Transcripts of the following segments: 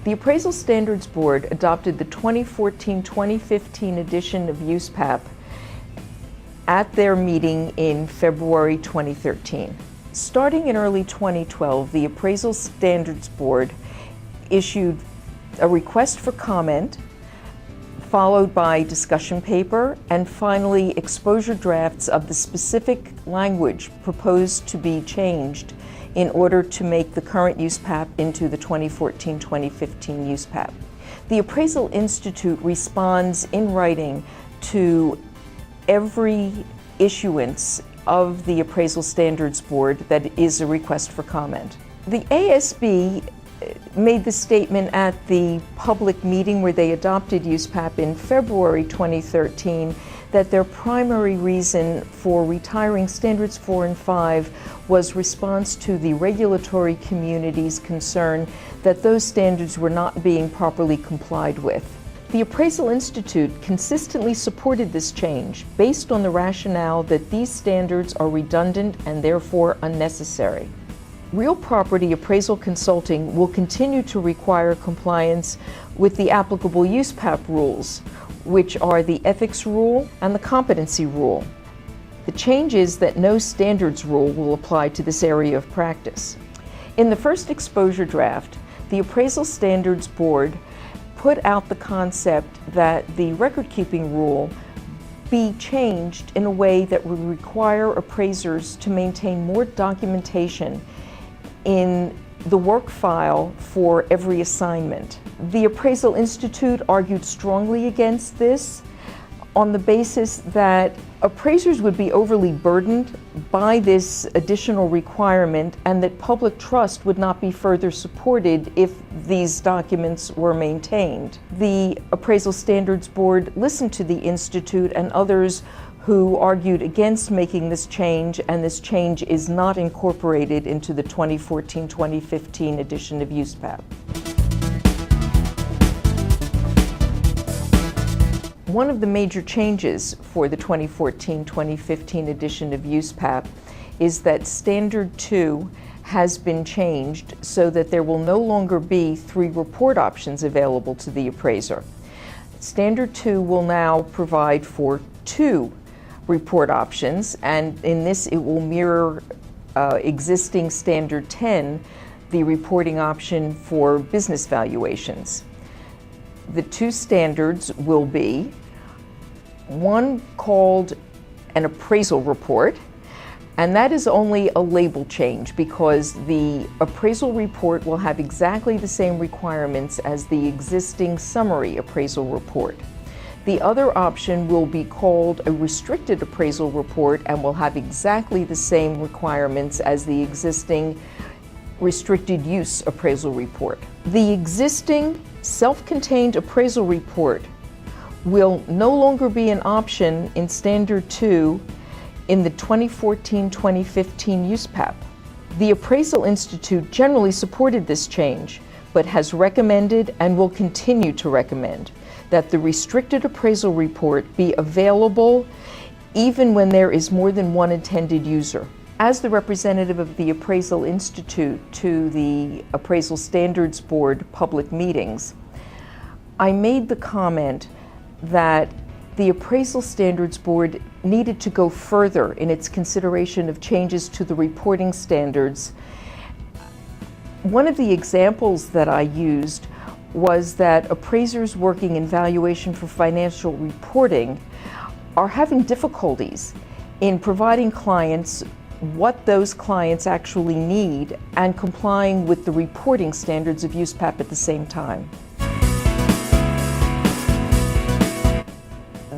The Appraisal Standards Board adopted the 2014-2015 edition of USPAP at their meeting in February 2013. Starting in early 2012, the Appraisal Standards Board issued a request for comment, followed by discussion paper, and finally exposure drafts of the specific language proposed to be changed in order to make the current USPAP into the 2014-2015 USPAP. The Appraisal Institute responds in writing to every issuance of the Appraisal Standards Board that is a request for comment. The ASB made the statement at the public meeting where they adopted USPAP in February 2013 that their primary reason for retiring Standards 4 and 5 was response to the regulatory community's concern that those standards were not being properly complied with. The Appraisal Institute consistently supported this change based on the rationale that these standards are redundant and therefore unnecessary. Real property appraisal consulting will continue to require compliance with the applicable USPAP rules, which are the ethics rule and the competency rule. The change is that no standards rule will apply to this area of practice. In the first exposure draft, the Appraisal Standards Board put out the concept that the record-keeping rule be changed in a way that would require appraisers to maintain more documentation in the work file for every assignment. The Appraisal Institute argued strongly against this on the basis that appraisers would be overly burdened by this additional requirement and that public trust would not be further supported if these documents were maintained. The Appraisal Standards Board listened to the Institute and others who argued against making this change, and this change is not incorporated into the 2014-2015 edition of USPAP. One of the major changes for the 2014-2015 edition of USPAP is that Standard 2 has been changed so that there will no longer be 3 report options available to the appraiser. Standard 2 will now provide for 2 report options, and in this it will mirror existing Standard 10, the reporting option for business valuations. The 2 standards will be one called an appraisal report, and that is only a label change because the appraisal report will have exactly the same requirements as the existing summary appraisal report. The other option will be called a restricted appraisal report and will have exactly the same requirements as the existing restricted use appraisal report. The existing self-contained appraisal report will no longer be an option in Standard 2 in the 2014-2015 USPAP. The Appraisal Institute generally supported this change, but has recommended and will continue to recommend that the restricted appraisal report be available even when there is more than one intended user. As the representative of the Appraisal Institute to the Appraisal Standards Board public meetings, I made the comment that the Appraisal Standards Board needed to go further in its consideration of changes to the reporting standards. One of the examples that I used was that appraisers working in valuation for financial reporting are having difficulties in providing clients what those clients actually need and complying with the reporting standards of USPAP at the same time.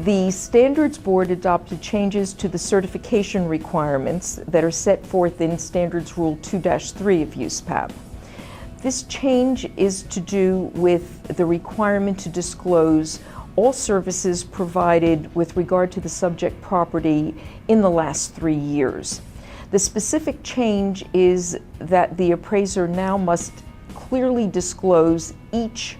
The Standards Board adopted changes to the certification requirements that are set forth in Standards Rule 2-3 of USPAP. This change is to do with the requirement to disclose all services provided with regard to the subject property in the last 3 years. The specific change is that the appraiser now must clearly disclose each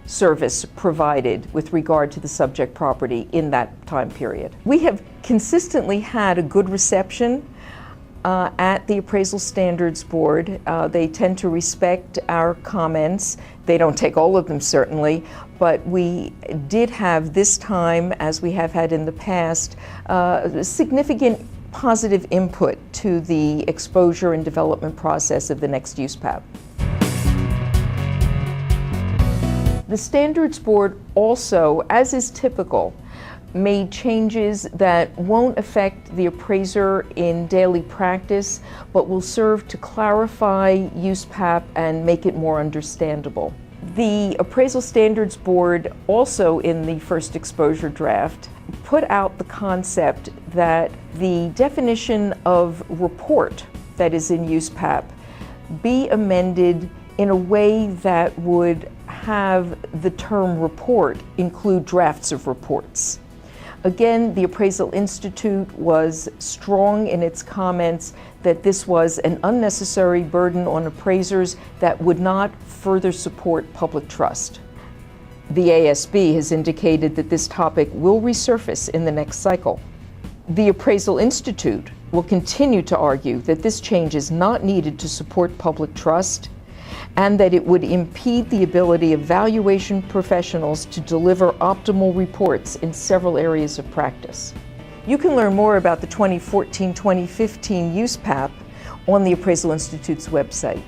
service provided with regard to the subject property in that time period. We have consistently had a good reception at the Appraisal Standards Board. They tend to respect our comments. They don't take all of them, certainly, but we did have this time, as we have had in the past, significant positive input to the exposure and development process of the next USPAP. The Standards Board also, as is typical, made changes that won't affect the appraiser in daily practice, but will serve to clarify USPAP and make it more understandable. The Appraisal Standards Board also, in the first exposure draft, put out the concept that the definition of report that is in USPAP be amended in a way that would have the term report include drafts of reports. Again, the Appraisal Institute was strong in its comments that this was an unnecessary burden on appraisers that would not further support public trust. The ASB has indicated that this topic will resurface in the next cycle. The Appraisal Institute will continue to argue that this change is not needed to support public trust and that it would impede the ability of valuation professionals to deliver optimal reports in several areas of practice. You can learn more about the 2014-2015 USPAP on the Appraisal Institute's website.